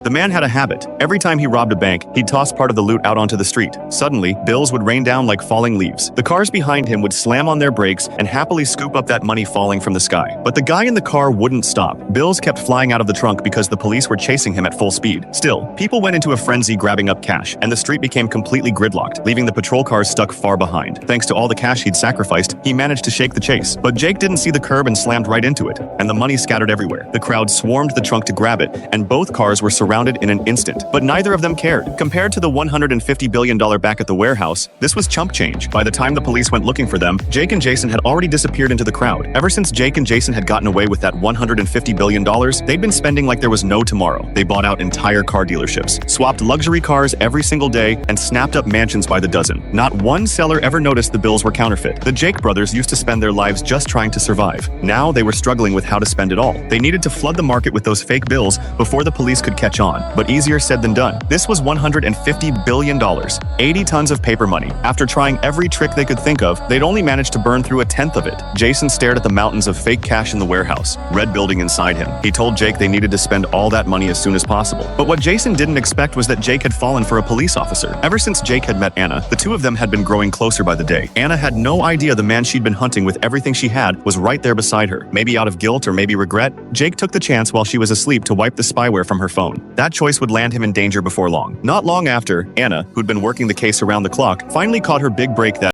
The man had a habit. Every time he robbed a bank, he'd toss part of the loot out onto the street. Suddenly, bills would rain down like falling leaves. The cars behind him would slam on their brakes and happily scoop up that money falling from the sky. But the guy in the car wouldn't stop. Bills kept flying out of the trunk because the police were chasing him at full speed. Still, people went into a frenzy grabbing up cash, and the street became completely gridlocked, leaving the patrol cars stuck far behind. Thanks to all the cash he'd sacrificed, he managed to shake the chase. But Jake didn't see the curb and slammed right into it, and the money scattered everywhere. The crowd swarmed the trunk to grab it, and both cars were surrounded in an instant. But neither of them cared. Compared to the $150 billion back at the warehouse, this was chump change. By the time the police went looking for them, Jake and Jason had already disappeared into the crowd. Ever since Jake and Jason had gotten away with that $150 billion, they'd been spending like there was no tomorrow. They bought out entire car dealerships, swapped luxury cars every single day, and snapped up mansions by the dozen. Not one seller ever noticed the bills were counterfeit. The Jake brothers used to spend their lives just trying to survive. Now they were struggling with how to spend it all. They needed to flood the market with those fake bills before the police could catch on. But easier said than done. This was $150 billion, 80 tons of paper money. After trying every trick they could think of, they'd only managed to burn through a tenth of it. Jason stared at the mountains of fake cash in the warehouse, red building inside him. He told Jake they needed to spend all that money as soon as possible. But what Jason didn't expect was that Jake had fallen for a police officer. Ever since Jake had met Anna, the two of them had been growing closer by the day. Anna had no idea the man she'd been hunting with everything she had was right there beside her. Maybe out of guilt or maybe regret, Jake took the chance while she was asleep to wipe the spyware from her phone. That choice would land him in danger before long. Not long after, Anna, who'd been working the case around the clock, finally caught her big break that